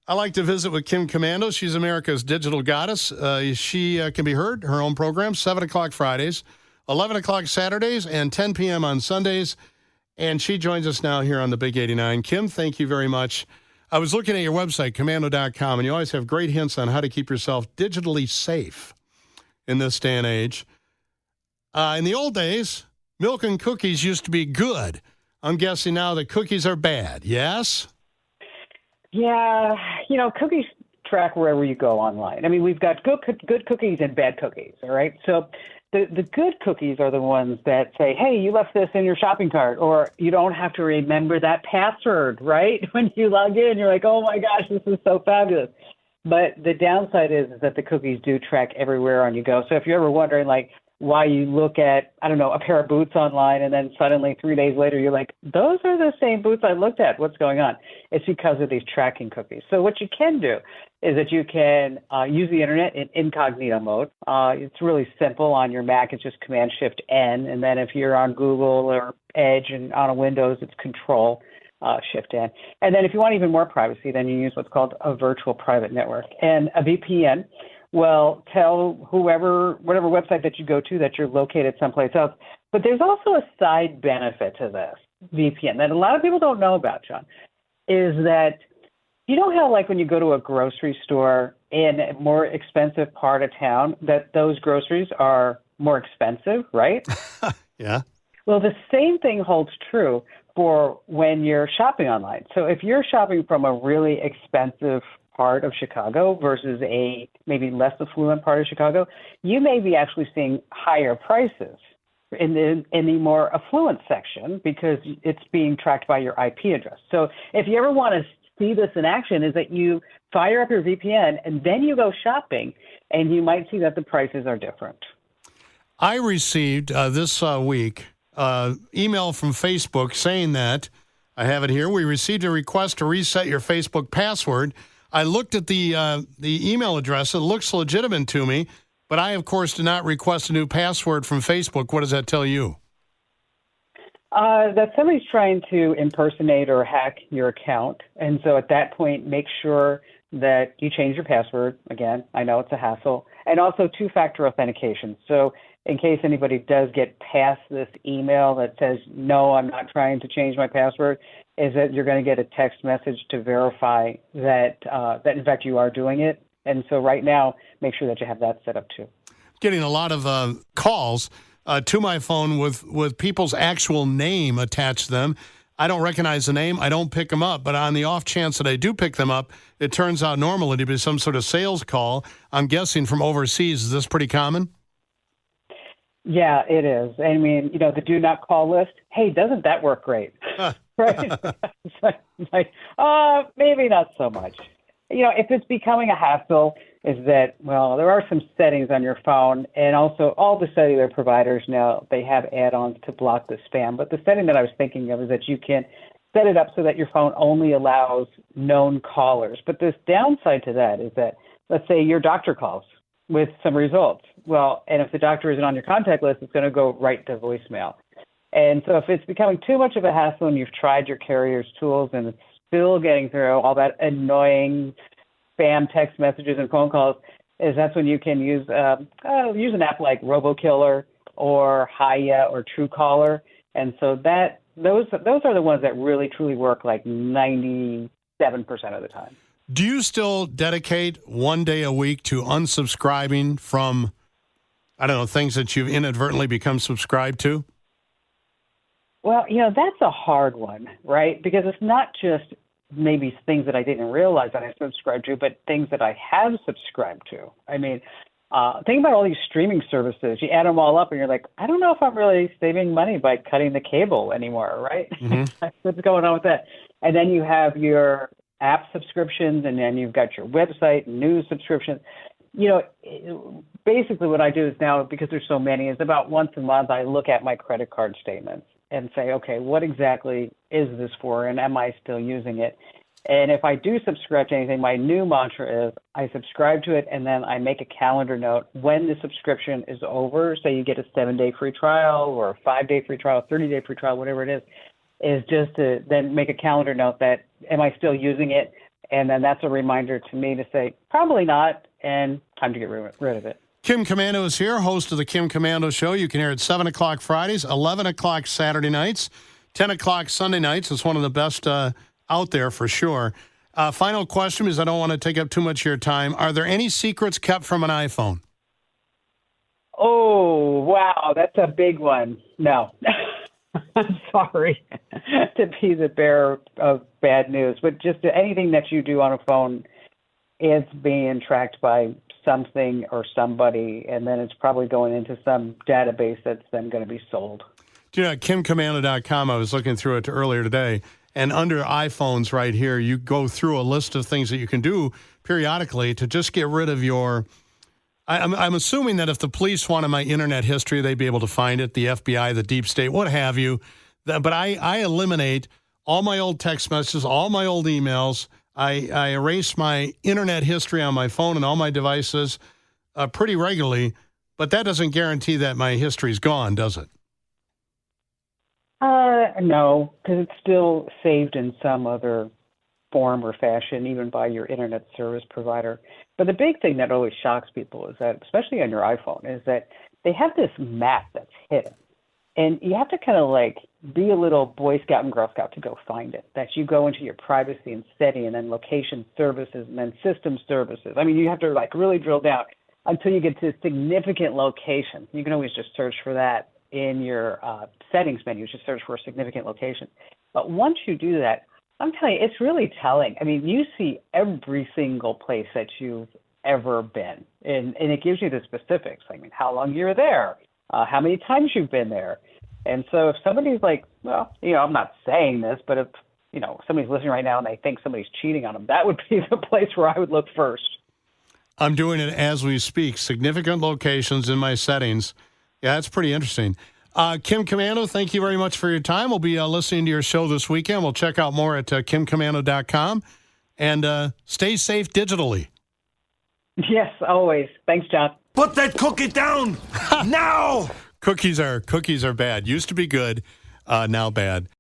I like to visit with Kim Komando. She's America's digital goddess. She can be heard, her own program, 7 o'clock Fridays, 11 o'clock Saturdays, and 10 p.m. on Sundays. And she joins us now here on the Big 89. Kim, thank you very much. I was looking at your website, Komando.com, and you always have great hints on how to keep yourself digitally safe in this day and age. In the old days, milk and cookies used to be good. I'm guessing now that cookies are bad, yes? Yeah, cookies track wherever you go online. I mean, we've got good cookies and bad cookies, all right? So the good cookies are the ones that say, hey, you left this in your shopping cart, or you don't have to remember that password, right? When you log in, you're like, oh, my gosh, this is so fabulous. But the downside is that the cookies do track everywhere on you go. So if you're ever wondering, like, why you look at, I don't know, a pair of boots online and then suddenly 3 days later you're like, those are the same boots I looked at. What's going on? It's because of these tracking cookies. So what you can do is that you can use the internet in incognito mode. It's really simple on your Mac. It's just Command-Shift-N. And then if you're on Google or Edge and on a Windows, it's Control-Shift-N. And then if you want even more privacy, then you use what's called a virtual private network. And a VPN will tell whatever website that you go to that you're located someplace else. But there's also a side benefit to this VPN that a lot of people don't know about, John, is that you know how, like, when you go to a grocery store in a more expensive part of town, that those groceries are more expensive, right? Yeah. Well, the same thing holds true for when you're shopping online. So if you're shopping from a really expensive part of Chicago versus a maybe less affluent part of Chicago, you may be actually seeing higher prices in the more affluent section because it's being tracked by your IP address. So if you ever want to see this in action, is that you fire up your VPN and then you go shopping, and you might see that the prices are different. I received this week email from Facebook saying that, I have it here, we received a request to reset your Facebook password. I looked at the email address. It looks legitimate to me, but I, of course, did not request a new password from Facebook. What does that tell you? That somebody's trying to impersonate or hack your account. And so at that point, make sure that you change your password. Again, I know it's a hassle. And also two-factor authentication. So in case anybody does get past this email that says, no, I'm not trying to change my password, is that you're going to get a text message to verify that, in fact, you are doing it. And so right now, make sure that you have that set up too. Getting a lot of calls to my phone with people's actual name attached to them. I don't recognize the name. I don't pick them up. But on the off chance that I do pick them up, it turns out normally to be some sort of sales call. I'm guessing from overseas. Is this pretty common? Yeah, it is. I mean, the do not call list. Hey, doesn't that work great? Right? It's like, maybe not so much. If it's becoming a hassle, is that, well, there are some settings on your phone, and also all the cellular providers now, they have add-ons to block the spam. But the setting that I was thinking of is that you can set it up so that your phone only allows known callers. But this downside to that is that, let's say your doctor calls with some results. Well, and if the doctor isn't on your contact list, it's going to go right to voicemail. And so if it's becoming too much of a hassle and you've tried your carrier's tools and it's still getting through all that annoying spam text messages and phone calls, that's when you can use an app like RoboKiller or Hiya or Truecaller. And so those are the ones that really, truly work like 97% of the time. Do you still dedicate one day a week to unsubscribing from, things that you've inadvertently become subscribed to? Well, that's a hard one, right? Because it's not just maybe things that I didn't realize that I subscribed to, but things that I have subscribed to. I mean, think about all these streaming services. You add them all up and you're like, I don't know if I'm really saving money by cutting the cable anymore, right? Mm-hmm. What's going on with that? And then you have your app subscriptions, and then you've got your website and news subscriptions. Basically what I do is now, because there's so many, is about once a month I look at my credit card statements and say, okay, what exactly is this for, and am I still using it? And if I do subscribe to anything, my new mantra is I subscribe to it, and then I make a calendar note when the subscription is over. Say you get a 7-day free trial or a 5-day free trial, 30-day free trial, whatever it is just to then make a calendar note that, am I still using it? And then that's a reminder to me to say, probably not, and time to get rid of it. Kim Komando is here, host of the Kim Komando Show. You can hear it 7 o'clock Fridays, 11 o'clock Saturday nights, 10 o'clock Sunday nights. It's one of the best out there for sure. Final question, because I don't want to take up too much of your time. Are there any secrets kept from an iPhone? Oh, wow, that's a big one. No. I'm sorry to be the bearer of bad news, but just anything that you do on a phone is being tracked by something or somebody, and then it's probably going into some database that's then going to be sold. Do you know, at KimComando.com, I was looking through it earlier today, and under iPhones right here, you go through a list of things that you can do periodically to just get rid of your... I'm assuming that if the police wanted my internet history, they'd be able to find it, the FBI, the deep state, what have you. But I eliminate all my old text messages, all my old emails. I erase my internet history on my phone and all my devices pretty regularly, but that doesn't guarantee that my history's gone, does it? No, because it's still saved in some other form or fashion, even by your internet service provider. But the big thing that always shocks people is that, especially on your iPhone, is that they have this map that's hidden. And you have to kind of like be a little Boy Scout and Girl Scout to go find it. That you go into your privacy and setting and then location services and then system services. I mean, you have to like really drill down until you get to significant location. You can always just search for that in your settings menu. Just search for significant location. But once you do that, I'm telling you, it's really telling. I mean, you see every single place that you've ever been, and it gives you the specifics. I mean, how long you're there, how many times you've been there. And so if somebody's like, well, I'm not saying this, but if, somebody's listening right now and they think somebody's cheating on them, that would be the place where I would look first. I'm doing it as we speak. Significant locations in my settings. Yeah, that's pretty interesting. Kim Komando, thank you very much for your time. We'll be listening to your show this weekend. We'll check out more at KimKomando.com. And stay safe digitally. Yes, always. Thanks, John. Put that cookie down now! Cookies are bad. Used to be good, now bad.